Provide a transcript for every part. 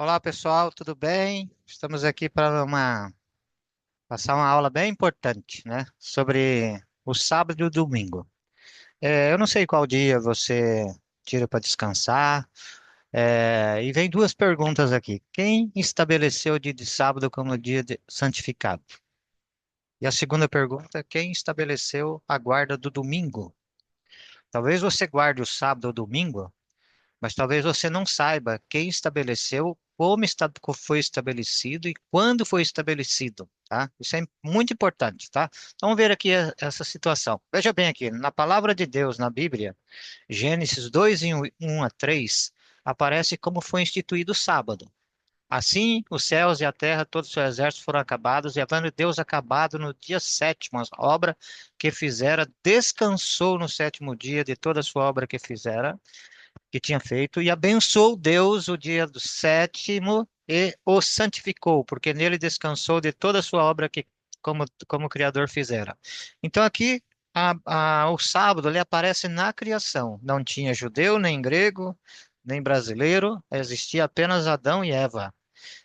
Olá pessoal, tudo bem? Estamos aqui para passar uma aula bem importante, né? Sobre o sábado e o domingo. Eu não sei qual dia você tira para descansar. E vem duas perguntas aqui. Quem estabeleceu o dia de sábado como santificado? E a segunda pergunta, quem estabeleceu a guarda do domingo? Talvez você guarde o sábado ou domingo, mas talvez você não saiba quem estabeleceu, como foi estabelecido e quando foi estabelecido, tá? Isso é muito importante, tá? Então, vamos ver aqui essa situação. Veja bem aqui, na palavra de Deus, na Bíblia, Gênesis 2, em 1 a 3, aparece como foi instituído o sábado. Assim, os céus e a terra, todos os seus exércitos foram acabados, e havendo Deus acabado no dia sétimo a obra que fizera, descansou no sétimo dia de toda a sua obra que tinha feito, e abençoou Deus o dia do sétimo e o santificou, porque nele descansou de toda a sua obra que como o Criador fizera. Então aqui o sábado ele aparece na criação. Não tinha judeu, nem grego, nem brasileiro, existia apenas Adão e Eva.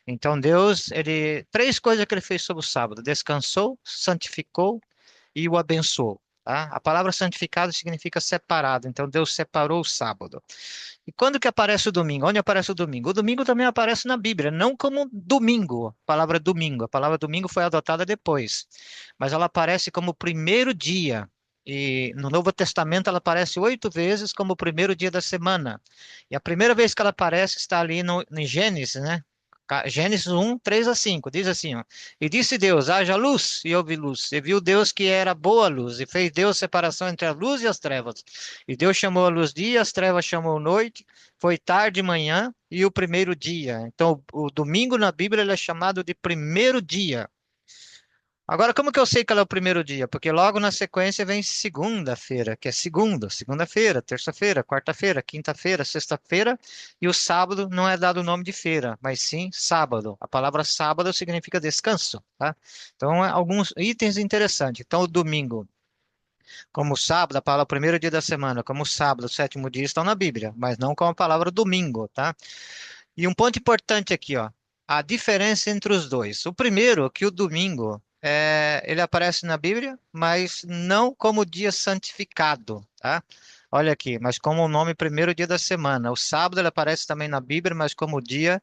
Então Deus, três coisas que ele fez sobre o sábado: descansou, santificou e o abençoou. Tá? A palavra santificado significa separado. Então Deus separou o sábado. E quando que aparece o domingo? Onde aparece o domingo? O domingo também aparece na Bíblia, não como domingo, a palavra domingo. A palavra domingo foi adotada depois, mas ela aparece como o primeiro dia. E no Novo Testamento ela aparece 8 vezes como o primeiro dia da semana. E a primeira vez que ela aparece está ali no, em Gênesis, né? Gênesis 1, 3 a 5, diz assim, ó. E disse Deus, haja luz, e houve luz. E viu Deus que era boa luz, e fez Deus separação entre a luz e as trevas. E Deus chamou a luz dia, as trevas chamou noite, foi tarde e manhã, e o primeiro dia. Então, o domingo na Bíblia ele é chamado de primeiro dia. Agora, como que eu sei que ela é o primeiro dia? Porque logo na sequência vem segunda-feira, que é segunda-feira, terça-feira, quarta-feira, quinta-feira, sexta-feira, e o sábado não é dado o nome de feira, mas sim sábado. A palavra sábado significa descanso, tá? Então, alguns itens interessantes. Então, o domingo, como sábado, a palavra primeiro dia da semana, como sábado, o sétimo dia estão na Bíblia, mas não com a palavra domingo, tá? E um ponto importante aqui, ó, a diferença entre os dois. O primeiro, que o domingo, ele aparece na Bíblia, mas não como dia santificado, tá? Olha aqui, mas como o nome primeiro dia da semana. O sábado ele aparece também na Bíblia, mas como dia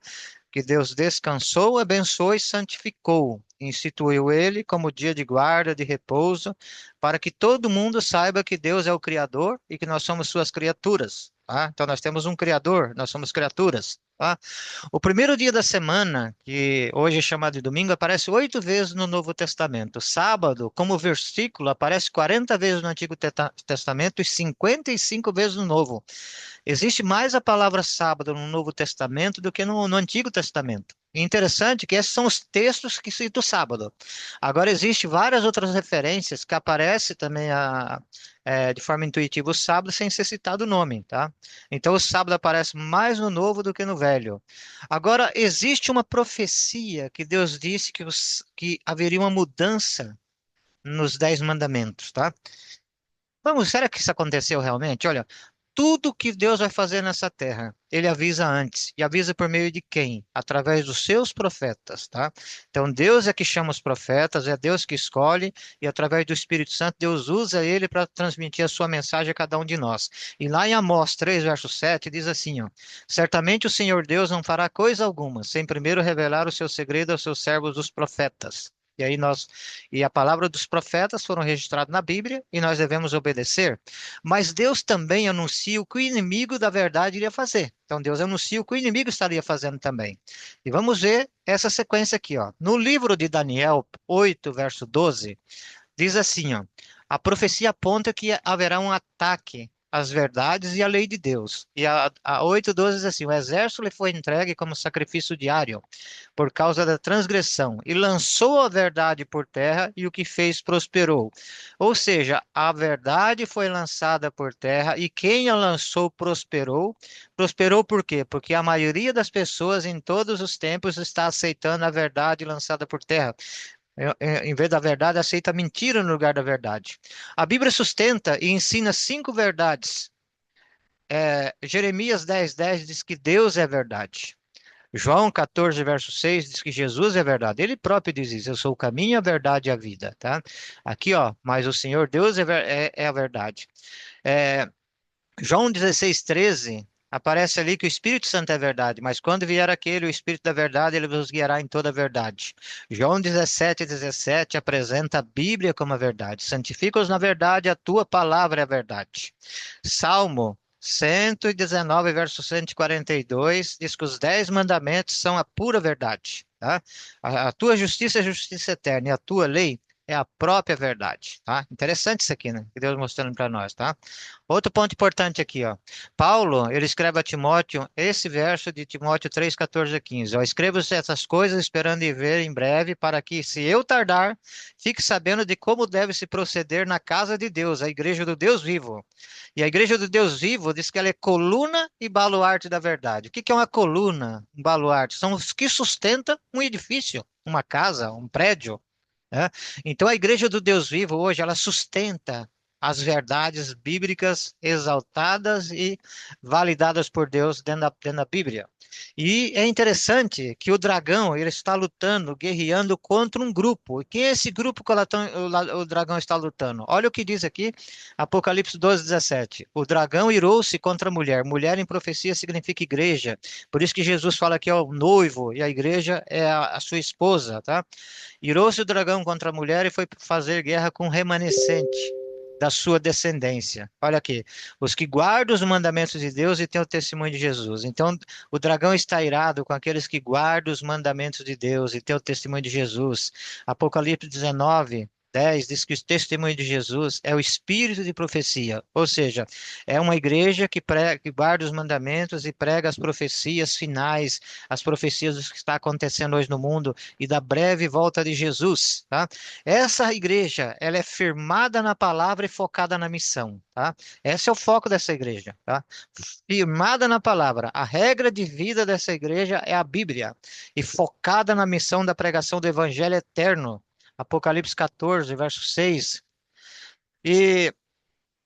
que Deus descansou, abençoou e santificou. Instituiu ele como dia de guarda, de repouso, para que todo mundo saiba que Deus é o Criador e que nós somos suas criaturas. Tá? Então nós temos um Criador, nós somos criaturas. Tá? O primeiro dia da semana, que hoje é chamado de domingo, aparece 8 vezes no Novo Testamento. Sábado, como versículo, aparece 40 vezes no Antigo Testamento e 55 vezes no Novo. Existe mais a palavra sábado no Novo Testamento do que no Antigo Testamento. E interessante que esses são os textos que citam o sábado. Agora, existe várias outras referências que aparecem também de forma intuitiva o sábado sem ser citado o nome, tá? Então, o sábado aparece mais no Novo do que no Velho. Agora, existe uma profecia que Deus disse que haveria uma mudança nos 10 mandamentos, tá? Vamos, será que isso aconteceu realmente? Olha, tudo que Deus vai fazer nessa terra, ele avisa antes. E avisa por meio de quem? Através dos seus profetas, tá? Então, Deus é que chama os profetas, é Deus que escolhe, e através do Espírito Santo, Deus usa ele para transmitir a sua mensagem a cada um de nós. E lá em Amós 3, verso 7, diz assim, ó: certamente o Senhor Deus não fará coisa alguma, sem primeiro revelar o seu segredo aos seus servos, os profetas. E a palavra dos profetas foram registradas na Bíblia e nós devemos obedecer. Mas Deus também anuncia o que o inimigo da verdade iria fazer. Então Deus anuncia o que o inimigo estaria fazendo também. E vamos ver essa sequência aqui, ó. No livro de Daniel 8, verso 12, diz assim, ó: a profecia aponta que haverá um ataque às verdades e à lei de Deus. E a 8:12 diz assim: o exército lhe foi entregue como sacrifício diário por causa da transgressão, e lançou a verdade por terra, e o que fez prosperou. Ou seja, a verdade foi lançada por terra, e quem a lançou prosperou. Prosperou por quê? Porque a maioria das pessoas em todos os tempos está aceitando a verdade lançada por terra. Em vez da verdade, aceita a mentira no lugar da verdade. A Bíblia sustenta e ensina 5 verdades. Jeremias 10:10 diz que Deus é verdade. João 14, verso 6 diz que Jesus é a verdade. Ele próprio diz isso, eu sou o caminho, a verdade e a vida, tá? Aqui, ó, mas o Senhor Deus é a verdade. É, João 16:13 aparece ali que o Espírito Santo é verdade, mas quando vier aquele, o Espírito da verdade, ele vos guiará em toda a verdade. João 17:17 apresenta a Bíblia como a verdade. Santifica-os na verdade, a tua palavra é a verdade. Salmo 119, verso 142, diz que os 10 mandamentos são a pura verdade, tá? A tua justiça é justiça eterna e a tua lei é a própria verdade, tá? Interessante isso aqui, né? Que Deus mostrando para nós, tá? Outro ponto importante aqui, ó. Paulo, ele escreve a Timóteo esse verso de Timóteo 3, 14 a 15. Ó, escrevo essas coisas esperando em ver em breve, para que, se eu tardar, fique sabendo de como deve se proceder na casa de Deus, a igreja do Deus vivo. E a igreja do Deus vivo diz que ela é coluna e baluarte da verdade. O que que é uma coluna, um baluarte? São os que sustentam um edifício, uma casa, um prédio, né? Então, a Igreja do Deus Vivo hoje, ela sustenta as verdades bíblicas exaltadas e validadas por Deus dentro da Bíblia. E é interessante que o dragão, ele está lutando, guerreando contra um grupo. E quem é esse grupo que o dragão está lutando? Olha o que diz aqui, Apocalipse 12:17. O dragão irou-se contra a mulher. Mulher em profecia significa igreja. Por isso que Jesus fala que é o noivo e a igreja é a sua esposa, tá? Irou-se o dragão contra a mulher e foi fazer guerra com o remanescente da sua descendência. Olha aqui, os que guardam os mandamentos de Deus e têm o testemunho de Jesus. Então, o dragão está irado com aqueles que guardam os mandamentos de Deus e têm o testemunho de Jesus. Apocalipse 19:10 diz que o testemunho de Jesus é o espírito de profecia, ou seja, é uma igreja que guarda os mandamentos e prega as profecias finais, as profecias do que está acontecendo hoje no mundo e da breve volta de Jesus, tá? Essa igreja, ela é firmada na palavra e focada na missão, tá? Esse é o foco dessa igreja, tá? Firmada na palavra. A regra de vida dessa igreja é a Bíblia e focada na missão da pregação do evangelho eterno. Apocalipse 14, verso 6. E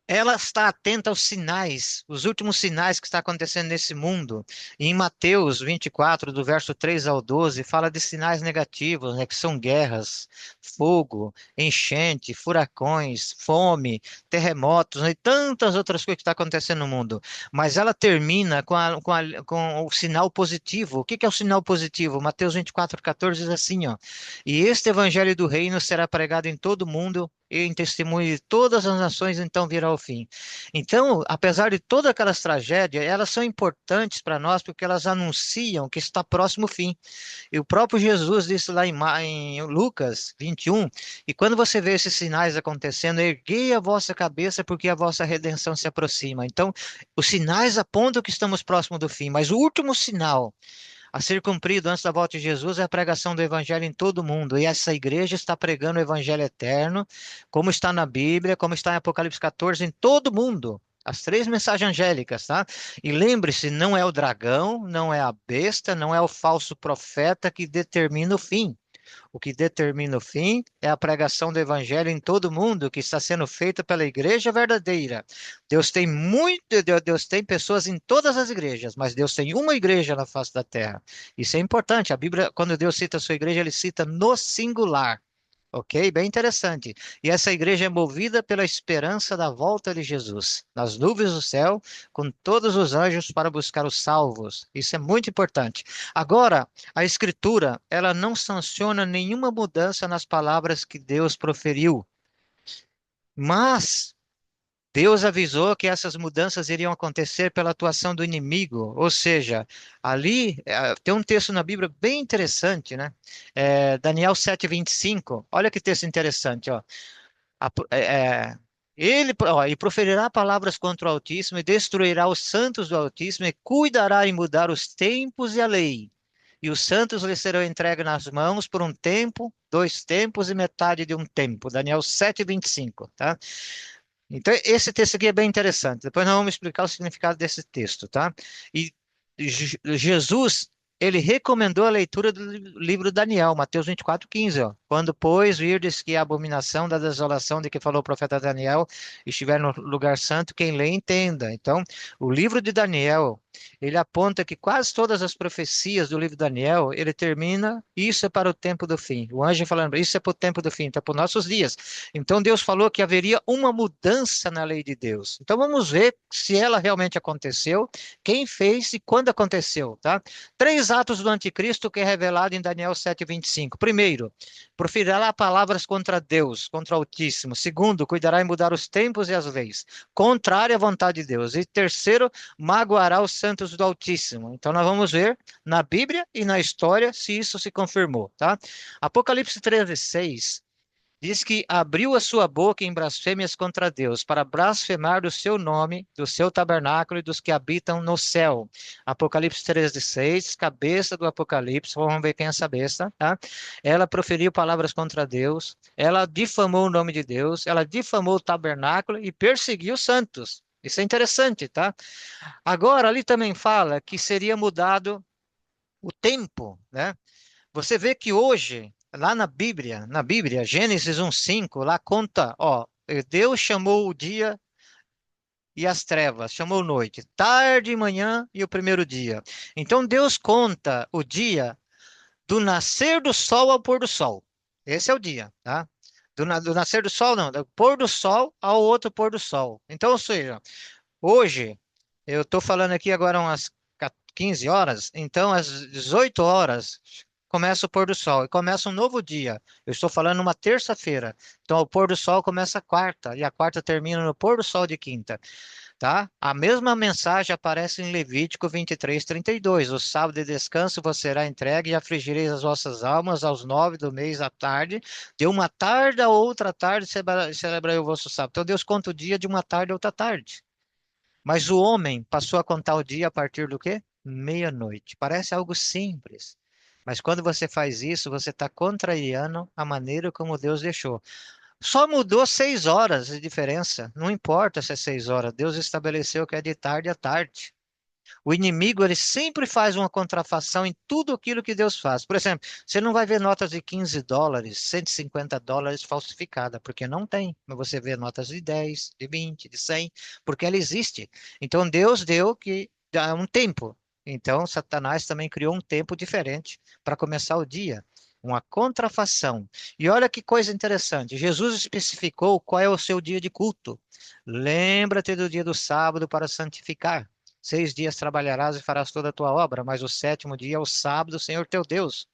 ela está atenta aos sinais, os últimos sinais que está acontecendo nesse mundo. E em Mateus 24, do verso 3 ao 12, fala de sinais negativos, né, que são guerras, fogo, enchente, furacões, fome, terremotos, né, e tantas outras coisas que estão acontecendo no mundo. Mas ela termina com o sinal positivo. O que que é o sinal positivo? Mateus 24:14 diz assim, ó: E este evangelho do reino será pregado em todo o mundo e em testemunho de todas as nações, então virá o fim. Então, apesar de todas aquelas tragédias, elas são importantes para nós porque elas anunciam que está próximo o fim. E o próprio Jesus disse lá em Lucas 21, e quando você vê esses sinais acontecendo, erguei a vossa cabeça porque a vossa redenção se aproxima. Então, os sinais apontam que estamos próximo do fim, mas o último sinal a ser cumprido antes da volta de Jesus é a pregação do evangelho em todo o mundo. E essa igreja está pregando o evangelho eterno, como está na Bíblia, como está em Apocalipse 14, em todo o mundo. As 3 mensagens angélicas, tá? E lembre-se, não é o dragão, não é a besta, não é o falso profeta que determina o fim. O que determina o fim é a pregação do evangelho em todo mundo, que está sendo feita pela igreja verdadeira. Deus tem pessoas em todas as igrejas, mas Deus tem uma igreja na face da terra. Isso é importante. A Bíblia, quando Deus cita a sua igreja, ele cita no singular. Ok? Bem interessante. E essa igreja é movida pela esperança da volta de Jesus, nas nuvens do céu, com todos os anjos para buscar os salvos. Isso é muito importante. Agora, a Escritura, ela não sanciona nenhuma mudança nas palavras que Deus proferiu, mas Deus avisou que essas mudanças iriam acontecer pela atuação do inimigo, ou seja, ali tem um texto na Bíblia bem interessante, né? Daniel 7:25. Olha que texto interessante, ó. A- é, é, e proferirá palavras contra o Altíssimo e destruirá os santos do Altíssimo e cuidará em mudar os tempos e a lei. E os santos lhe serão entregues nas mãos por um tempo, 2 tempos e metade de um tempo. Daniel 7:25, tá? Então, esse texto aqui é bem interessante. Depois nós vamos explicar o significado desse texto, tá? E Jesus, ele recomendou a leitura do livro Daniel, Mateus 24:15, ó. Quando, pois, virdes que a abominação da desolação de que falou o profeta Daniel estiver no lugar santo, quem lê entenda. Então, o livro de Daniel, ele aponta que quase todas as profecias do livro de Daniel, ele termina, isso é para o tempo do fim. O anjo falando, isso é para o tempo do fim, então é para os nossos dias. Então, Deus falou que haveria uma mudança na lei de Deus. Então, vamos ver se ela realmente aconteceu, quem fez e quando aconteceu, tá? Três atos do anticristo que é revelado em Daniel 7:25. Primeiro, proferirá palavras contra Deus, contra o Altíssimo. Segundo, cuidará em mudar os tempos e as leis, contrária à vontade de Deus. E terceiro, magoará os santos do Altíssimo. Então nós vamos ver na Bíblia e na história se isso se confirmou, tá? Apocalipse 13:6 diz que abriu a sua boca em blasfêmias contra Deus, para blasfemar do seu nome, do seu tabernáculo e dos que habitam no céu. Apocalipse 13:6, cabeça do Apocalipse, vamos ver quem é essa besta, tá? Ela proferiu palavras contra Deus, ela difamou o nome de Deus, ela difamou o tabernáculo e perseguiu os santos. Isso é interessante, tá? Agora, ali também fala que seria mudado o tempo, né? Você vê que hoje, lá na Bíblia, Gênesis 1:5, lá conta, ó, Deus chamou o dia e as trevas, chamou noite, tarde e manhã e o primeiro dia. Então Deus conta o dia do nascer do sol ao pôr do sol. Esse é o dia, tá? Do nascer do sol, não, do pôr do sol ao outro pôr do sol. Então, ou seja, hoje, eu estou falando aqui agora umas 15 horas, então às 18 horas começa o pôr do sol e começa um novo dia. Eu estou falando uma terça-feira. Então o pôr do sol começa quarta e a quarta termina no pôr do sol de quinta, tá? A mesma mensagem aparece em Levítico 23:32. O sábado de descanso vos será entregue e afligireis as vossas almas aos 9 do mês à tarde. De uma tarde a outra tarde celebrai o vosso sábado. Então Deus conta o dia de uma tarde a outra tarde. Mas o homem passou a contar o dia a partir do quê? Meia-noite. Parece algo simples. Mas quando você faz isso, você está contrariando a maneira como Deus deixou. Só mudou 6 horas de diferença. Não importa se é 6 horas. Deus estabeleceu que é de tarde a tarde. O inimigo, ele sempre faz uma contrafação em tudo aquilo que Deus faz. Por exemplo, você não vai ver notas de US$ 15, US$ 150 falsificada, porque não tem. Mas você vê notas de 10, de 20, de 100, porque ela existe. Então, Deus deu que dá um tempo. Então, Satanás também criou um tempo diferente para começar o dia. Uma contrafação. E olha que coisa interessante. Jesus especificou qual é o seu dia de culto. Lembra-te do dia do sábado para santificar. 6 dias trabalharás e farás toda a tua obra, mas o sétimo dia é o sábado do Senhor teu Deus.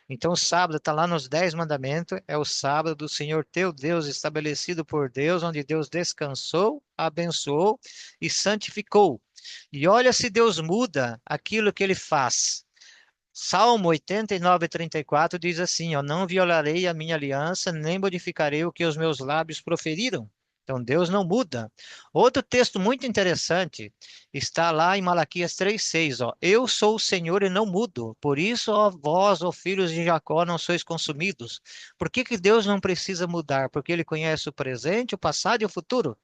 Então, o sábado está lá nos 10 mandamentos, é o sábado do Senhor teu Deus, estabelecido por Deus, onde Deus descansou, abençoou e santificou. E olha se Deus muda aquilo que ele faz. Salmo 89:34 diz assim, ó, não violarei a minha aliança, nem modificarei o que os meus lábios proferiram. Então Deus não muda. Outro texto muito interessante está lá em Malaquias 3:6, ó. Eu sou o Senhor e não mudo. Por isso, ó vós, ó filhos de Jacó, não sois consumidos. Por que que Deus não precisa mudar? Porque ele conhece o presente, o passado e o futuro.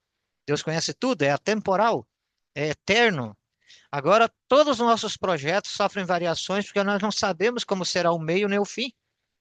Deus conhece tudo, é atemporal, é eterno. Agora, todos os nossos projetos sofrem variações porque nós não sabemos como será o meio nem o fim.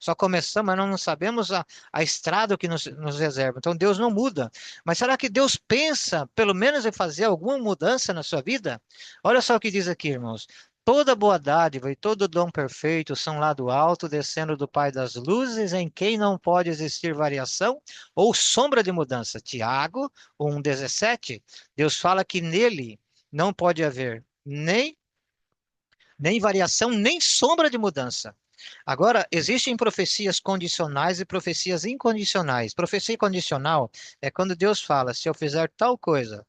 Só começamos, mas nós não sabemos a estrada que nos reserva. Então, Deus não muda. Mas será que Deus pensa, pelo menos, em fazer alguma mudança na sua vida? Olha só o que diz aqui, irmãos. Toda boa dádiva e todo dom perfeito são lá do alto, descendo do Pai das luzes, em quem não pode existir variação ou sombra de mudança. Tiago 1:17. Deus fala que nele não pode haver nem variação, nem sombra de mudança. Agora, existem profecias condicionais e profecias incondicionais. Profecia condicional é quando Deus fala: se eu fizer tal coisa,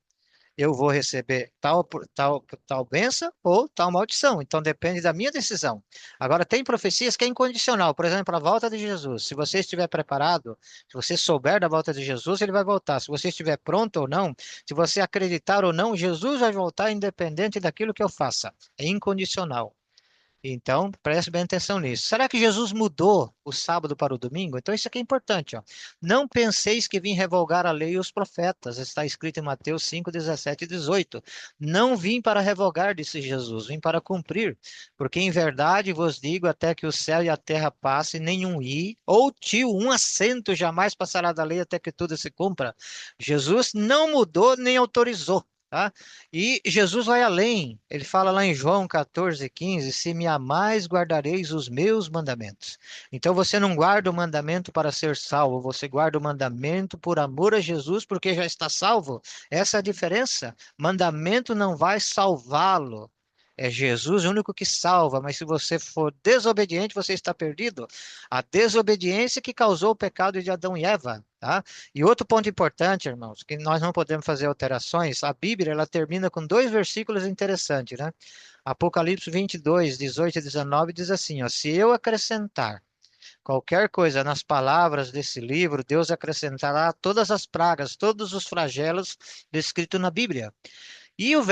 eu vou receber tal bênção ou tal maldição. Então depende da minha decisão. Agora, tem profecias que é incondicional. Por exemplo, a volta de Jesus. Se você estiver preparado, se você souber da volta de Jesus, ele vai voltar. Se você estiver pronto ou não, se você acreditar ou não, Jesus vai voltar independente daquilo que eu faça. É incondicional. Então, preste bem atenção nisso. Será que Jesus mudou o sábado para o domingo? Então, isso aqui é importante, ó. Não penseis que vim revogar a lei e os profetas. Está escrito em Mateus 5, 17 e 18. Não vim para revogar, disse Jesus, vim para cumprir. Porque em verdade vos digo, até que o céu e a terra passem, nenhum i ou tio, um acento jamais passará da lei até que tudo se cumpra. Jesus não mudou nem autorizou. Tá? E Jesus vai além. Ele fala lá em João 14:15: se me amais, guardareis os meus mandamentos. Então você não guarda o mandamento para ser salvo, você guarda o mandamento por amor a Jesus, porque já está salvo. Essa é a diferença. Mandamento não vai salvá-lo. É Jesus o único que salva, mas se você for desobediente, você está perdido. A desobediência que causou o pecado de Adão e Eva, tá? E outro ponto importante, irmãos, que nós não podemos fazer alterações, a Bíblia ela termina com dois versículos interessantes, né? Apocalipse 22, 18 e 19 diz assim, ó, se eu acrescentar qualquer coisa nas palavras desse livro, Deus acrescentará todas as pragas, todos os flagelos descritos na Bíblia. E o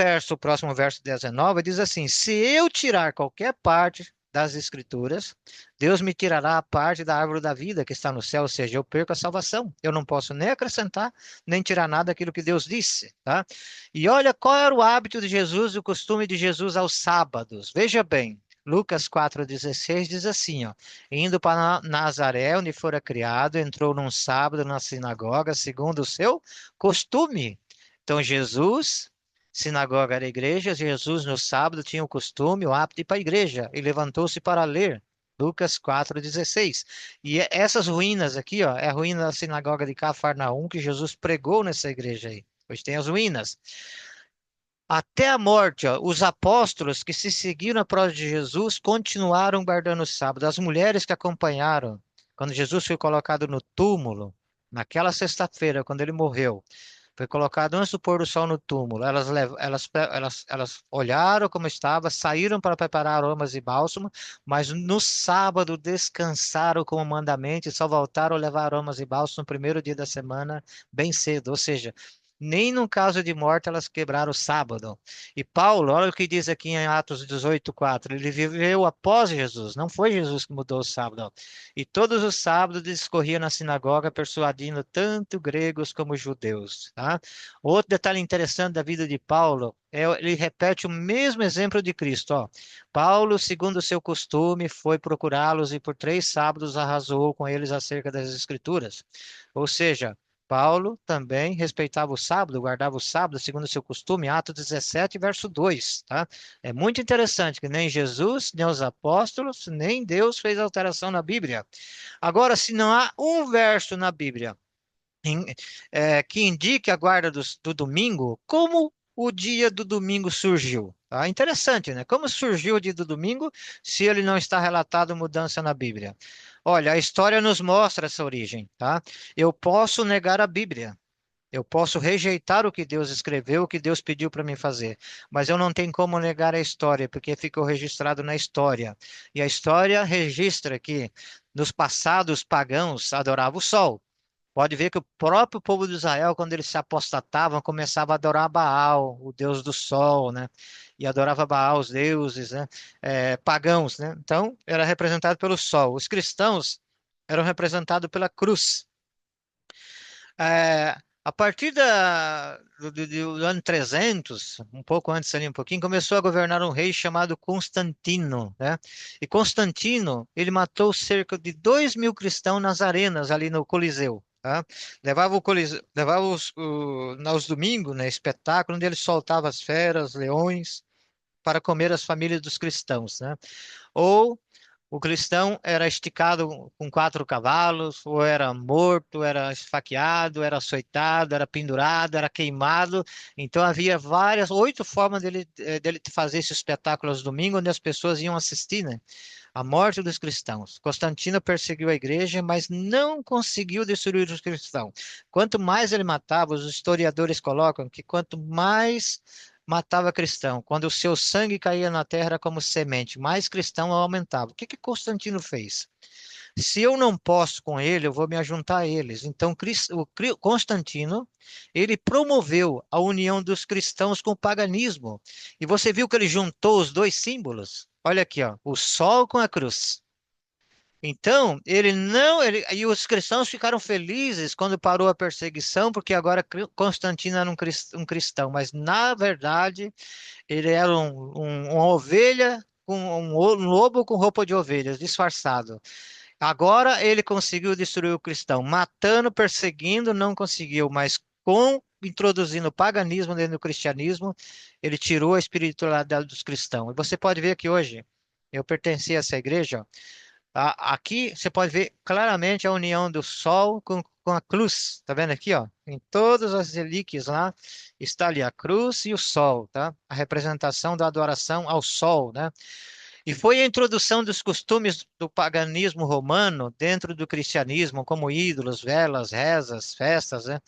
próximo verso 19, diz assim: se eu tirar qualquer parte das Escrituras, Deus me tirará a parte da árvore da vida que está no céu, ou seja, eu perco a salvação. Eu não posso nem acrescentar, nem tirar nada daquilo que Deus disse, tá? E olha qual era o hábito de Jesus e o costume de Jesus aos sábados. Veja bem, Lucas 4,16 diz assim, ó, indo para Nazaré, onde fora criado, entrou num sábado na sinagoga, segundo o seu costume. Então, Jesus, sinagoga era a igreja, Jesus no sábado tinha o costume, o hábito de ir para a igreja, e levantou-se para ler. Lucas 4,16. E essas ruínas aqui, ó, é a ruína da sinagoga de Cafarnaum que Jesus pregou nessa igreja aí. Hoje tem as ruínas. Até a morte, ó, os apóstolos que se seguiram a prova de Jesus continuaram guardando o sábado. As mulheres que acompanharam, quando Jesus foi colocado no túmulo, naquela sexta-feira, quando ele morreu, foi colocado antes do pôr do sol no túmulo. Elas olharam como estava, saíram para preparar aromas e bálsamo, mas no sábado descansaram como mandamento e só voltaram a levar aromas e bálsamo no primeiro dia da semana, bem cedo. Ou seja, nem no caso de morte elas quebraram o sábado. E Paulo, olha o que diz aqui em Atos 18:4. Ele viveu após Jesus, não foi Jesus que mudou o sábado. E todos os sábados discorria na sinagoga, persuadindo tanto gregos como judeus. Tá? Outro detalhe interessante da vida de Paulo é ele repete o mesmo exemplo de Cristo. Ó. Paulo, segundo o seu costume, foi procurá-los e por 3 sábados arrasou com eles acerca das Escrituras. Ou seja, Paulo também respeitava o sábado, guardava o sábado, segundo o seu costume, Atos 17, verso 2, tá? É muito interessante que nem Jesus, nem os apóstolos, nem Deus fez alteração na Bíblia. Agora, se não há um verso na Bíblia que indique a guarda do domingo, como o dia do domingo surgiu? Tá? Interessante, né? Como surgiu o dia do domingo se ele não está relatado mudança na Bíblia? Olha, a história nos mostra essa origem, tá? Eu posso negar a Bíblia. Eu posso rejeitar o que Deus escreveu, o que Deus pediu para mim fazer, mas eu não tenho como negar a história, porque ficou registrado na história. E a história registra que nos passados pagãos adoravam o sol. Pode ver que o próprio povo de Israel, quando eles se apostatavam, começava a adorar Baal, o deus do sol, né? E adorava Baal, os deuses, né? Pagãos, né? Então, era representado pelo sol. Os cristãos eram representados pela cruz. A partir do ano 300, um pouco antes ali, um pouquinho, começou a governar um rei chamado Constantino, né? E Constantino, ele matou cerca de 2.000 cristãos nas arenas ali no Coliseu, tá? Levava o Coliseu, levava aos domingos, né, espetáculo, onde ele soltava as feras, leões, para comer as famílias dos cristãos, né? Ou o cristão era esticado com 4 cavalos, ou era morto, era esfaqueado, era açoitado, era pendurado, era queimado. Então havia 8 formas dele fazer esse espetáculo aos domingos, onde as pessoas iam assistir, né? A morte dos cristãos. Constantino perseguiu a igreja, mas não conseguiu destruir os cristãos. Quanto mais ele matava, os historiadores colocam que quanto mais matava cristão, quando o seu sangue caía na terra era como semente, mais cristão aumentava. O que que Constantino fez? Se eu não posso com ele, eu vou me ajuntar a eles. Então, Constantino, ele promoveu a união dos cristãos com o paganismo. E você viu que ele juntou os dois símbolos? Olha aqui, ó, o sol com a cruz. Então, ele não, ele, e os cristãos ficaram felizes quando parou a perseguição, porque agora Constantino era um cristão, mas na verdade ele era uma ovelha com um lobo com roupa de ovelhas, disfarçado. Agora ele conseguiu destruir o cristão, matando, perseguindo, não conseguiu, mas com introduzindo o paganismo dentro do cristianismo, ele tirou a espiritualidade dos cristãos. E você pode ver que hoje eu pertenci a essa igreja. Aqui você pode ver claramente a união do Sol com a cruz. Tá vendo aqui, ó? Em todas as relíquias lá está ali a cruz e o Sol, tá? A representação da adoração ao Sol, né? E foi a introdução dos costumes do paganismo romano dentro do cristianismo, como ídolos, velas, rezas, festas, né?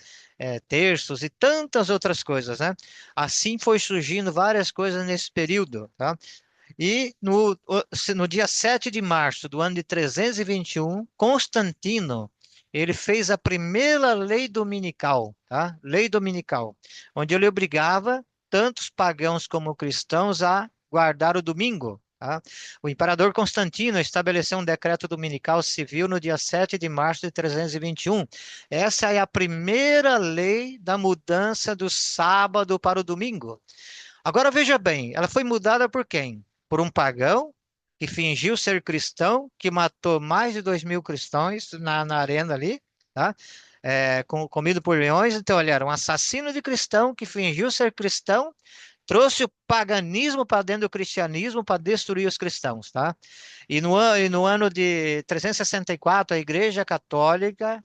Terços e tantas outras coisas, né? Assim foi surgindo várias coisas nesse período, tá? E no dia 7 de março do ano de 321, Constantino, ele fez a primeira lei dominical, tá? Lei dominical, onde ele obrigava tanto os pagãos como cristãos a guardar o domingo, tá? O imperador Constantino estabeleceu um decreto dominical civil no dia 7 de março de 321. Essa é a primeira lei da mudança do sábado para o domingo. Agora veja bem, ela foi mudada por quem? Por um pagão que fingiu ser cristão, que matou mais de 2.000 cristãos na arena ali, tá? Comido por leões. Então, ele era um assassino de cristão que fingiu ser cristão, trouxe o paganismo para dentro do cristianismo para destruir os cristãos, tá? E no ano de 364, a Igreja Católica,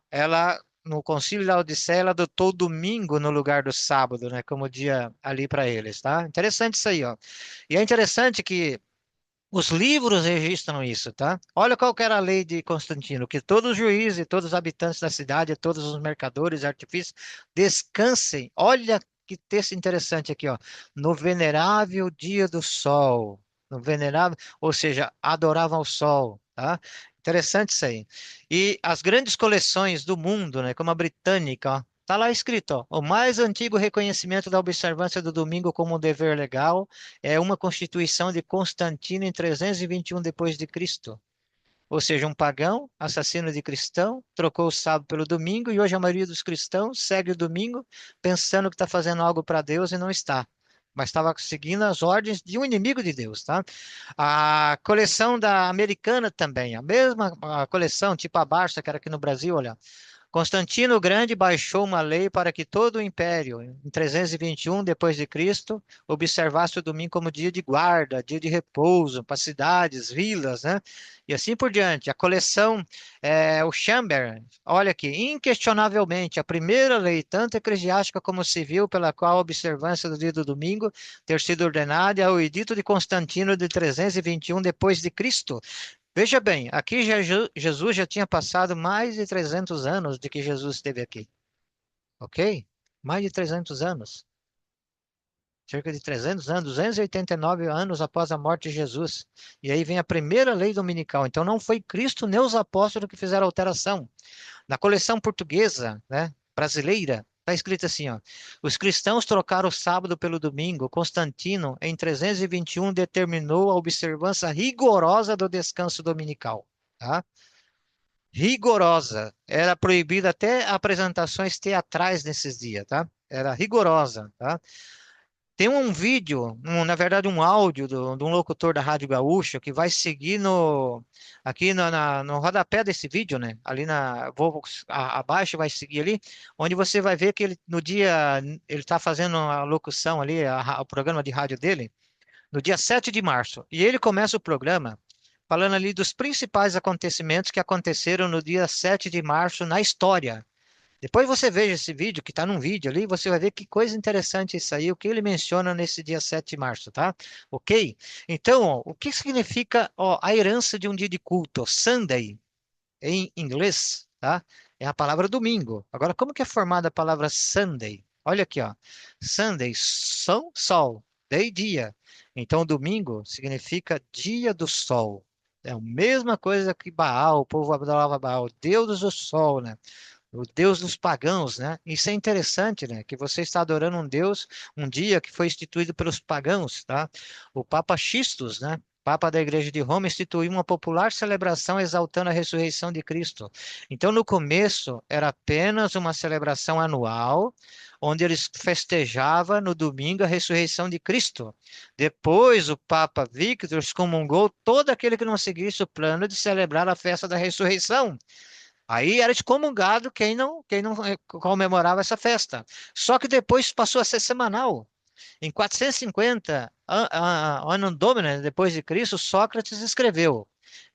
ela no Concílio da Odisseia, ela adotou o domingo no lugar do sábado, né, como dia ali para eles, tá? Interessante isso aí, ó. E é interessante que os livros registram isso, tá? Olha qual que era a lei de Constantino, que todos os juízes, todos os habitantes da cidade, todos os mercadores, artifícios, descansem. Olha que texto interessante aqui, ó. No venerável dia do sol. No venerável, ou seja, adoravam o sol, tá? Interessante isso aí. E as grandes coleções do mundo, né, como a britânica, ó, tá lá escrito, ó, o mais antigo reconhecimento da observância do domingo como um dever legal é uma constituição de Constantino em 321 depois de Cristo. Ou seja, um pagão, assassino de cristão, trocou o sábado pelo domingo e hoje a maioria dos cristãos segue o domingo pensando que está fazendo algo para Deus e não está. Mas estava seguindo as ordens de um inimigo de Deus, tá? A coleção da americana também, a mesma coleção, tipo a Barça, que era aqui no Brasil, olha. Constantino o Grande baixou uma lei para que todo o império, em 321 depois de Cristo, observasse o domingo como dia de guarda, dia de repouso para cidades, vilas, né? E assim por diante. A coleção, o Chamber, olha aqui, inquestionavelmente a primeira lei, tanto eclesiástica como civil, pela qual a observância do dia do domingo ter sido ordenada é o Edito de Constantino de 321 depois de Cristo. Veja bem, aqui Jesus já tinha passado mais de 300 anos de que Jesus esteve aqui, ok? Mais de 300 anos, cerca de 300 anos, 289 anos após a morte de Jesus. E aí vem a primeira lei dominical. Então não foi Cristo nem os apóstolos que fizeram a alteração. Na coleção portuguesa, né, brasileira, está escrito assim, ó, os cristãos trocaram o sábado pelo domingo. Constantino, em 321, determinou a observância rigorosa do descanso dominical. Tá? Rigorosa. Era proibida até apresentações teatrais nesses dias, tá? Era rigorosa, tá? Tem um vídeo, na verdade um áudio de um locutor da Rádio Gaúcha que vai seguir aqui no rodapé desse vídeo, né? Ali abaixo vai seguir ali, onde você vai ver que ele, no dia, ele está fazendo a locução ali, o programa de rádio dele, no dia 7 de março. E ele começa o programa falando ali dos principais acontecimentos que aconteceram no dia 7 de março na história. Depois você veja esse vídeo, que está num vídeo ali, você vai ver que coisa interessante isso aí, o que ele menciona nesse dia 7 de março, tá? Ok? Então, ó, o que significa, ó, a herança de um dia de culto? Sunday, em inglês, tá? É a palavra domingo. Agora, como que é formada a palavra Sunday? Olha aqui, ó. Sunday, sol, day, dia. Então, domingo significa dia do sol. É a mesma coisa que Baal, o povo adorava Baal, Deus do sol, né? o Deus dos pagãos, né? Isso é interessante, né? Que você está adorando um Deus, um dia que foi instituído pelos pagãos, tá? O Papa Xistos, né? Papa da Igreja de Roma instituiu uma popular celebração exaltando a ressurreição de Cristo. Então, no começo, era apenas uma celebração anual, onde eles festejavam no domingo a ressurreição de Cristo. Depois, o Papa Victor excomungou todo aquele que não seguisse o plano de celebrar a festa da ressurreição. Aí era excomungado quem não comemorava essa festa. Só que depois passou a ser semanal. Em 450 Anno Domini, depois de Cristo, Sócrates escreveu: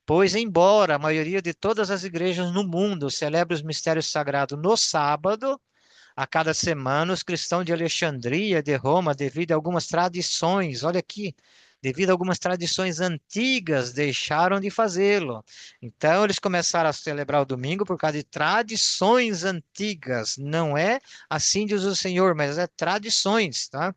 Pois, embora a maioria de todas as igrejas no mundo celebre os mistérios sagrados no sábado, a cada semana, os cristãos de Alexandria, de Roma, devido a algumas tradições, olha aqui, devido a algumas tradições antigas, deixaram de fazê-lo. Então, eles começaram a celebrar o domingo por causa de tradições antigas. Não é assim diz o Senhor, mas é tradições, tá?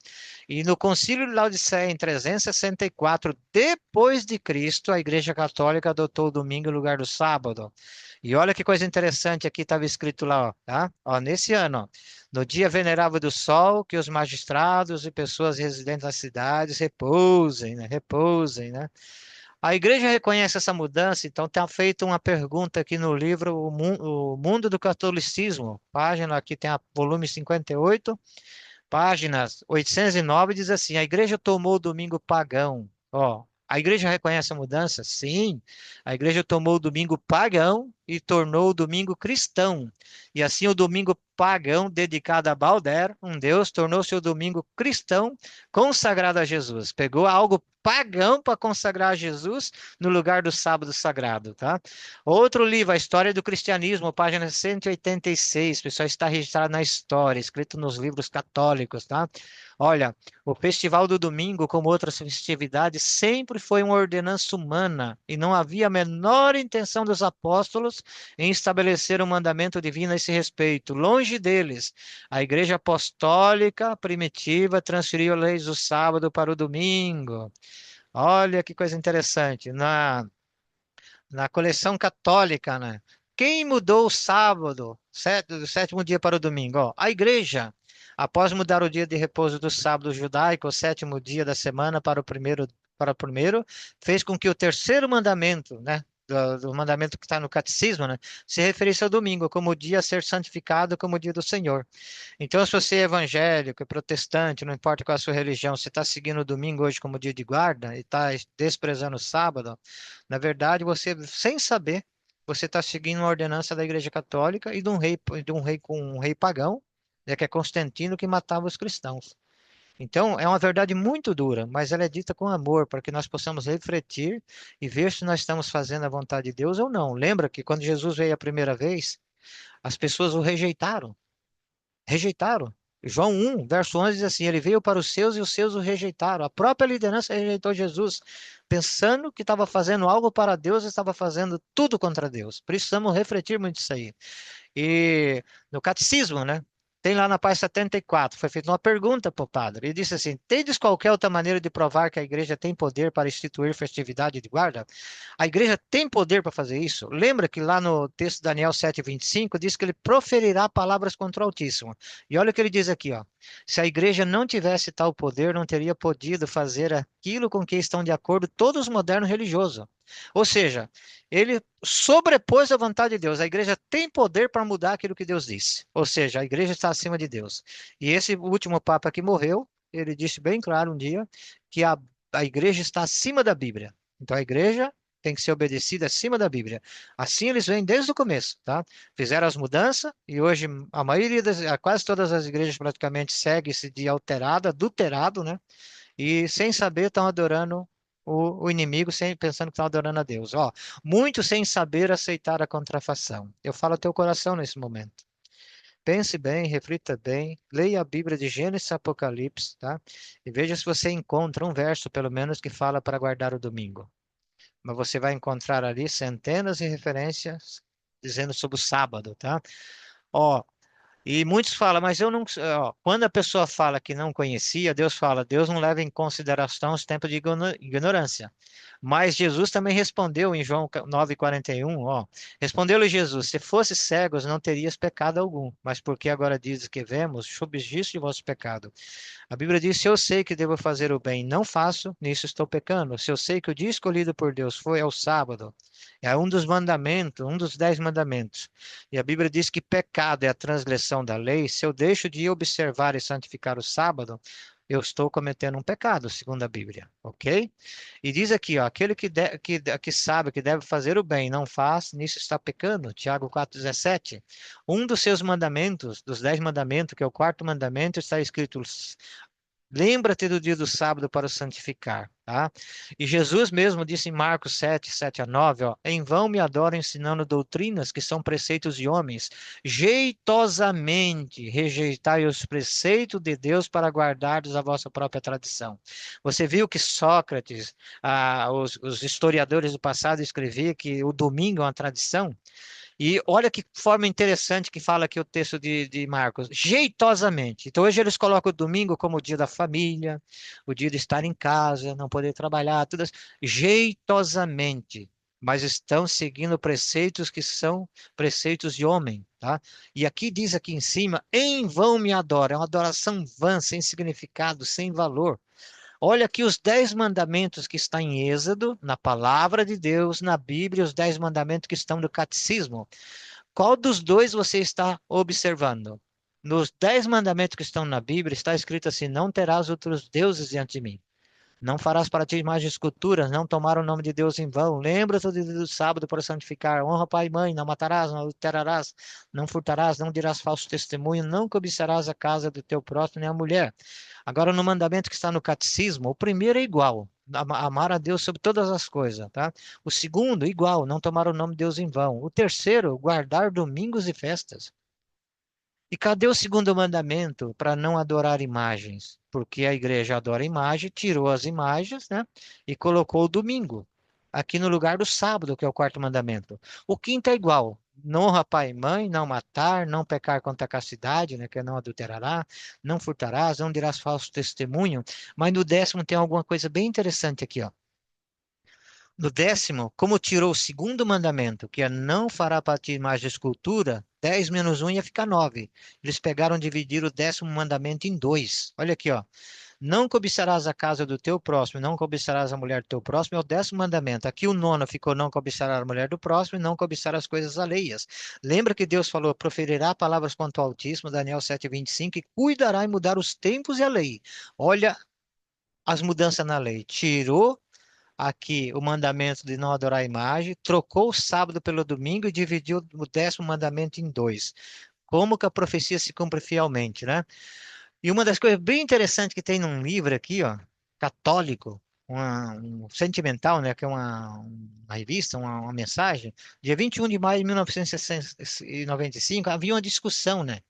E no Concílio de Laodiceia, em 364 depois de Cristo, a Igreja Católica adotou o domingo em lugar do sábado. E olha que coisa interessante aqui estava escrito lá, ó, tá? Ó, nesse ano, ó, no dia venerável do sol, que os magistrados e pessoas residentes nas cidades repousem, né? Repousem, né? A igreja reconhece essa mudança, então está feita uma pergunta aqui no livro o Mundo do Catolicismo, página aqui tem a volume 58, páginas 809, diz assim: a igreja tomou o domingo pagão. Ó, a igreja reconhece a mudança? Sim. A igreja tomou o domingo pagão e tornou o domingo cristão. E assim o domingo pagão dedicado a Balder, um deus, tornou-se o domingo cristão consagrado a Jesus. Pegou algo pagão para consagrar a Jesus no lugar do sábado sagrado, tá? Outro livro, A História do Cristianismo, página 186, pessoal, está registrado na história, escrito nos livros católicos, tá? Olha, o Festival do Domingo, como outras festividades, sempre foi uma ordenança humana e não havia a menor intenção dos apóstolos em estabelecer um mandamento divino a esse respeito. Longe deles, a Igreja Apostólica primitiva transferiu as leis do sábado para o domingo. Olha que coisa interessante. Na coleção católica, né? Quem mudou o sábado, do sétimo dia para o domingo? Ó, a igreja, após mudar o dia de repouso do sábado judaico, o sétimo dia da semana para o primeiro, fez com que o terceiro mandamento, né? Do mandamento que está no catecismo, né? Se referisse ao domingo como o dia a ser santificado como o dia do Senhor. Então, se você é evangélico, é protestante, não importa qual é a sua religião, você está seguindo o domingo hoje como dia de guarda e está desprezando o sábado, na verdade, você, sem saber, você está seguindo uma ordenança da Igreja Católica e de um rei com um rei pagão, né, que é Constantino, que matava os cristãos. Então, é uma verdade muito dura, mas ela é dita com amor, para que nós possamos refletir e ver se nós estamos fazendo a vontade de Deus ou não. Lembra que quando Jesus veio a primeira vez, as pessoas o rejeitaram. Rejeitaram. João 1, verso 11 diz assim: Ele veio para os seus e os seus o rejeitaram. A própria liderança rejeitou Jesus, pensando que estava fazendo algo para Deus e estava fazendo tudo contra Deus. Precisamos refletir muito isso aí. E no catecismo, né? Tem lá na página 74, foi feita uma pergunta para o padre. Ele disse assim: Tendes qualquer outra maneira de provar que a igreja tem poder para instituir festividade de guarda? A igreja tem poder para fazer isso? Lembra que lá no texto de Daniel 7:25 diz que ele proferirá palavras contra o Altíssimo. E olha o que ele diz aqui, ó. Se a igreja não tivesse tal poder, não teria podido fazer aquilo com que estão de acordo todos os modernos religiosos. Ou seja, ele sobrepôs a vontade de Deus. A igreja tem poder para mudar aquilo que Deus disse. Ou seja, a igreja está acima de Deus. E esse último papa que morreu, ele disse bem claro um dia que a igreja está acima da Bíblia. Então a igreja tem que ser obedecida acima da Bíblia. Assim eles vêm desde o começo, tá? Fizeram as mudanças e hoje a maioria quase todas as igrejas praticamente seguem esse dia alterado, adulterado, né? E sem saber estão adorando o inimigo, pensando que estão adorando a Deus. Ó, muitos sem saber aceitar a contrafação. Eu falo ao teu coração nesse momento. Pense bem, reflita bem, leia a Bíblia de Gênesis e Apocalipse, tá? E veja se você encontra um verso, pelo menos, que fala para guardar o domingo. Mas você vai encontrar ali centenas de referências dizendo sobre o sábado, tá? Ó, E muitos falam, mas eu não. Ó, quando a pessoa fala que não conhecia, Deus fala, Deus não leva em consideração os tempos de ignorância. Mas Jesus também respondeu em João 9,41, ó. Respondeu-lhe Jesus: Se fosse cegos, não terias pecado algum. Mas porque agora dizes que vemos, subsiste o vosso pecado. A Bíblia diz: se eu sei que devo fazer o bem, e não faço, nisso estou pecando. Se eu sei que o dia escolhido por Deus foi ao sábado, é um dos mandamentos, um dos 10 mandamentos. E a Bíblia diz que pecado é a transgressão da lei. Se eu deixo de observar e santificar o sábado, eu estou cometendo um pecado, segundo a Bíblia, ok? E diz aqui, ó, aquele que sabe que deve fazer o bem e não faz, nisso está pecando. Tiago 4,17. Um dos seus mandamentos, dos 10 mandamentos, que é o quarto mandamento, está escrito: lembra-te do dia do sábado para o santificar, tá? E Jesus mesmo disse em Marcos 7, 7 a 9, ó, em vão me adoram ensinando doutrinas que são preceitos de homens. Jeitosamente rejeitai os preceitos de Deus para guardardes a vossa própria tradição. Você viu que Sócrates, os historiadores do passado escreviam que o domingo é uma tradição? E olha que forma interessante que fala aqui o texto de Marcos, jeitosamente. Então hoje eles colocam o domingo como o dia da família, o dia de estar em casa, não poder trabalhar, tudo assim, jeitosamente. Mas estão seguindo preceitos que são preceitos de homem, tá? E aqui diz aqui em cima, em vão me adora, é uma adoração vã, sem significado, sem valor. Olha aqui os 10 mandamentos que está em Êxodo, na palavra de Deus, na Bíblia, os 10 mandamentos que estão no catecismo. Qual dos dois você está observando? Nos 10 mandamentos que estão na Bíblia, está escrito assim: não terás outros deuses diante de mim. Não farás para ti imagens de esculturas, não tomar o nome de Deus em vão. Lembra-te do dia do sábado para santificar. Honra pai e mãe, não matarás, não adulterarás, não furtarás, não dirás falso testemunho, não cobiçarás a casa do teu próximo nem a mulher. Agora, no mandamento que está no catecismo, o primeiro é igual. Amar a Deus sobre todas as coisas, tá? O segundo, igual, não tomar o nome de Deus em vão. O terceiro, guardar domingos e festas. E cadê o segundo mandamento para não adorar imagens? Porque a igreja adora imagem, tirou as imagens, né? E colocou o domingo aqui no lugar do sábado, que é o quarto mandamento. O quinto é igual. Não honra pai e mãe, não matar, não pecar contra a castidade, né? Que é não adulterará, não furtarás, não dirás falso testemunho. Mas no 10º tem alguma coisa bem interessante aqui, ó. No 10º, como tirou o segundo mandamento, que é não fará para ti imagem de escultura, 10 menos um ia ficar 9. Eles pegaram e dividiram o 10º mandamento em dois. Olha aqui, ó. Não cobiçarás a casa do teu próximo, não cobiçarás a mulher do teu próximo, é o 10º mandamento. Aqui o nono ficou não cobiçarás a mulher do próximo e não cobiçar as coisas alheias. Lembra que Deus falou, proferirá palavras quanto ao Altíssimo, Daniel 7,25, e cuidará em mudar os tempos e a lei. Olha as mudanças na lei. Tirou aqui o mandamento de não adorar a imagem, trocou o sábado pelo domingo e dividiu o 10º mandamento em dois. Como que a profecia se cumpre fielmente, né? E uma das coisas bem interessantes que tem num livro aqui, ó, católico, um sentimental, né, que é uma revista, uma mensagem, dia 21 de maio de 1995, havia uma discussão, né?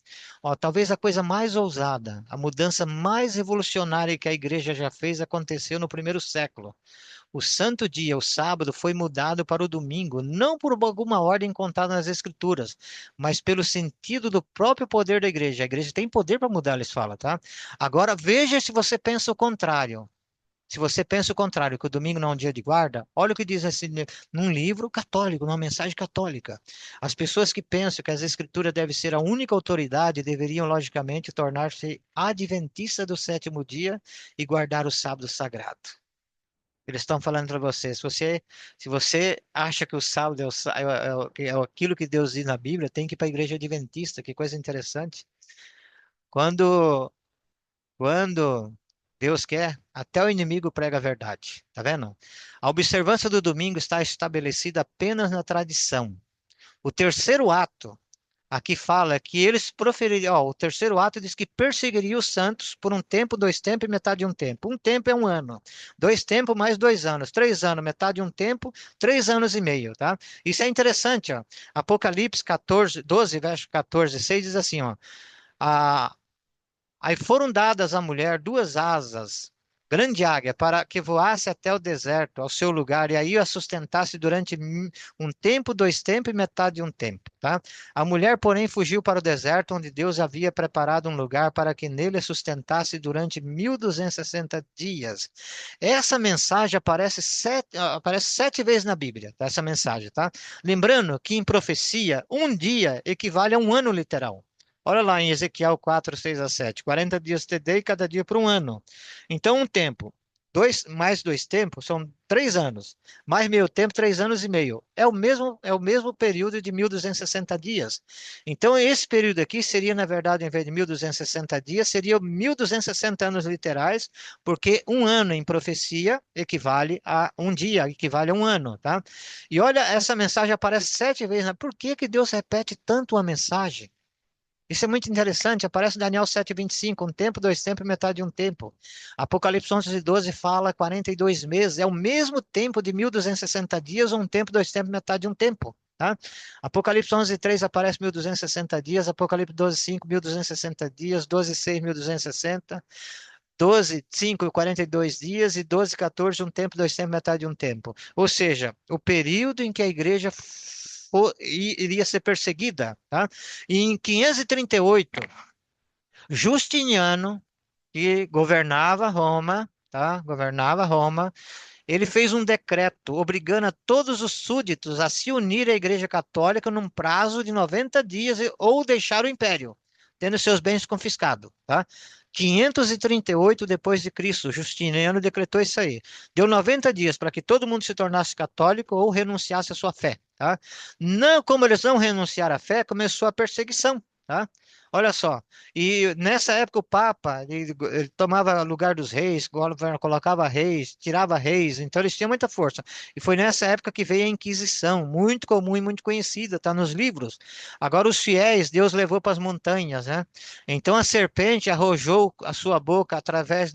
Ó, talvez a coisa mais ousada, a mudança mais revolucionária que a igreja já fez aconteceu no primeiro século. O santo dia, o sábado, foi mudado para o domingo, não por alguma ordem contada nas Escrituras, mas pelo sentido do próprio poder da igreja. A igreja tem poder para mudar, eles falam, tá? Agora veja se você pensa o contrário. Se você pensa o contrário, que o domingo não é um dia de guarda, olha o que diz assim, num livro católico, numa mensagem católica. As pessoas que pensam que as escrituras devem ser a única autoridade deveriam, logicamente, tornar-se adventistas do sétimo dia e guardar o sábado sagrado. Eles estão falando para você, se você acha que o sábado é aquilo que Deus diz na Bíblia, tem que ir para a igreja adventista, que coisa interessante. Quando, quando Deus quer, até o inimigo prega a verdade, tá vendo? A observância do domingo está estabelecida apenas na tradição. O terceiro ato aqui fala que eles profeririam, ó, o terceiro ato diz que perseguiria os santos por um tempo, 2 tempos e metade de um tempo. Um tempo é um ano, 2 tempos mais 2 anos, 3 anos, metade de um tempo, 3 anos e meio, tá? Isso é interessante, ó. Apocalipse 14, 12, verso 14, 6 diz assim, ó. A, aí foram dadas à mulher duas asas grande águia, para que voasse até o deserto, ao seu lugar, e aí a sustentasse durante um tempo, dois tempos e metade de um tempo, tá? A mulher, porém, fugiu para o deserto, onde Deus havia preparado um lugar para que nele a sustentasse durante 1260 dias. Essa mensagem aparece sete vezes na Bíblia, tá? Essa mensagem, tá? Lembrando que em profecia, um dia equivale a um ano literal. Olha lá em Ezequiel 4, 6 a 7. 40 dias te dei, cada dia por um ano. Então, um tempo. Dois, mais dois tempos são 3 anos. Mais meio tempo, 3 anos e meio. É o mesmo período de 1260 dias. Então, esse período aqui seria, na verdade, em vez de 1260 dias, seria 1260 anos literais, porque um ano em profecia equivale a um dia, equivale a um ano, tá? E olha, essa mensagem aparece 7 vezes. Por que que Deus repete tanto a mensagem? Isso é muito interessante. Aparece em Daniel 7:25, um tempo, dois tempos e metade de um tempo. Apocalipse 11:12 fala 42 meses. É o mesmo tempo de 1260 dias, um tempo, dois tempos, metade de um tempo. Tá? Apocalipse 11:3 aparece 1260 dias. Apocalipse 12:5, 1260 dias. 12:6, 1260. 12:5, 42 dias. E 12:14, um tempo, dois tempos, metade de um tempo. Ou seja, o período em que a igreja iria ser perseguida, tá? E em 538, Justiniano, que governava Roma, tá? Governava Roma, ele fez um decreto obrigando a todos os súditos a se unir à Igreja Católica num prazo de 90 dias ou deixar o império, tendo seus bens confiscados, tá? 538 depois de Cristo, Justiniano decretou isso aí. Deu 90 dias para que todo mundo se tornasse católico ou renunciasse à sua fé, tá? Não, como eles não renunciaram à fé, começou a perseguição, tá? Olha só, e nessa época o Papa, ele tomava lugar dos reis, colocava reis, tirava reis, então eles tinham muita força. E foi nessa época que veio a Inquisição, muito comum e muito conhecida, está nos livros. Agora os fiéis, Deus levou para as montanhas, né? Então a serpente arrojou a sua boca atrás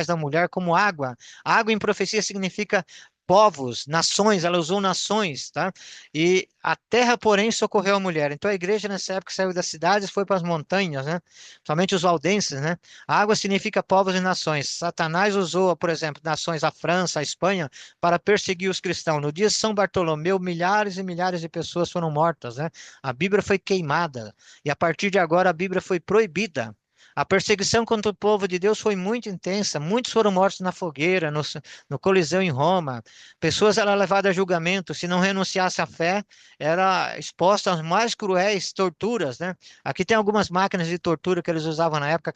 da mulher como água. Água em profecia significa povos, nações, ela usou nações, tá? E a terra, porém, socorreu a mulher. Então a igreja nessa época saiu das cidades e foi para as montanhas, né? Somente os valdenses, né? A água significa povos e nações. Satanás usou, por exemplo, nações, a França, a Espanha, para perseguir os cristãos. No dia de São Bartolomeu, milhares e milhares de pessoas foram mortas, né? A Bíblia foi queimada. E a partir de agora a Bíblia foi proibida. A perseguição contra o povo de Deus foi muito intensa. Muitos foram mortos na fogueira, no Coliseu em Roma. Pessoas eram levadas a julgamento. Se não renunciasse à fé, era exposta às mais cruéis torturas, né? Aqui tem algumas máquinas de tortura que eles usavam na época,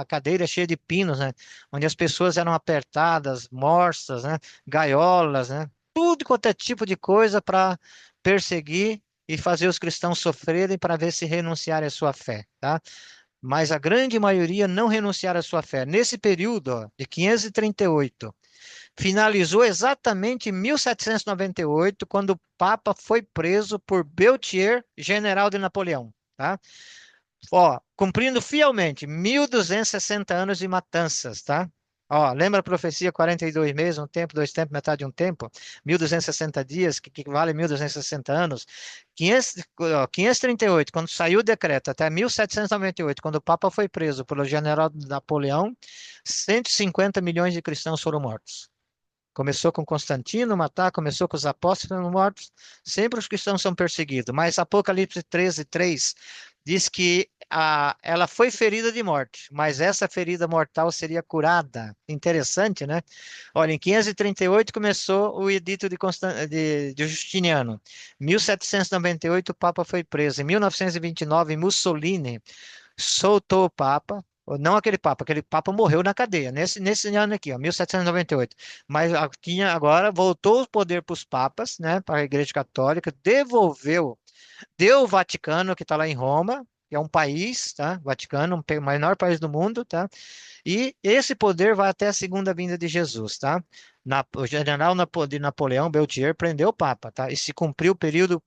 cadeira cheia de pinos, né? Onde as pessoas eram apertadas, mortas, né? Gaiolas, né? Tudo quanto é tipo de coisa para perseguir e fazer os cristãos sofrerem para ver se renunciarem à sua fé, tá? Mas a grande maioria não renunciaram à sua fé. Nesse período, ó, de 538, finalizou exatamente em 1798, quando o Papa foi preso por Beltier, general de Napoleão, tá? Ó, cumprindo fielmente 1260 anos de matanças, tá? Ó, lembra a profecia 42 meses, um tempo, dois tempos, metade de um tempo? 1260 dias, que equivale a 1260 anos. 538, quando saiu o decreto, até 1798, quando o Papa foi preso pelo general Napoleão, 150 milhões de cristãos foram mortos. Começou com Constantino matar, começou com os apóstolos sendo mortos. Sempre os cristãos são perseguidos. Mas Apocalipse 13:3 diz que ela foi ferida de morte, mas essa ferida mortal seria curada. Interessante, né? Olha, em 538 começou o edito de Justiniano. 1798 o Papa foi preso. Em 1929, Mussolini soltou o Papa, ou não aquele Papa morreu na cadeia, nesse ano aqui, ó, 1798. Mas agora voltou o poder para os papas, né, para a Igreja Católica, deu o Vaticano, que está lá em Roma, que é um país, tá? Vaticano, o menor país do mundo, tá? E esse poder vai até a segunda vinda de Jesus, tá? O general de Napoleão, Beltier, prendeu o Papa, tá? E se cumpriu o período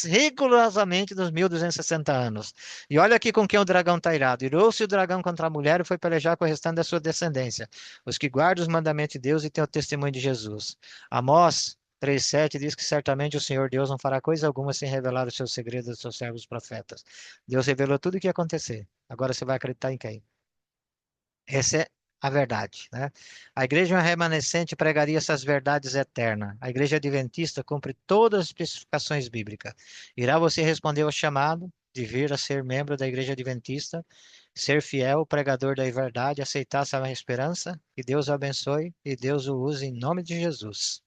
rigorosamente dos 1260 anos. E olha aqui com quem o dragão está irado. Irou-se o dragão contra a mulher e foi pelejar com o restante da sua descendência, os que guardam os mandamentos de Deus e têm o testemunho de Jesus. Amós 3:7 diz que certamente o Senhor Deus não fará coisa alguma sem revelar os seus segredos aos seus servos profetas. Deus revelou tudo o que ia acontecer. Agora você vai acreditar em quem? Esse é a verdade, né? A igreja remanescente pregaria essas verdades eternas. A igreja adventista cumpre todas as especificações bíblicas. Irá você responder ao chamado de vir a ser membro da igreja adventista, ser fiel, pregador da verdade, aceitar essa esperança? Que Deus o abençoe e Deus o use em nome de Jesus.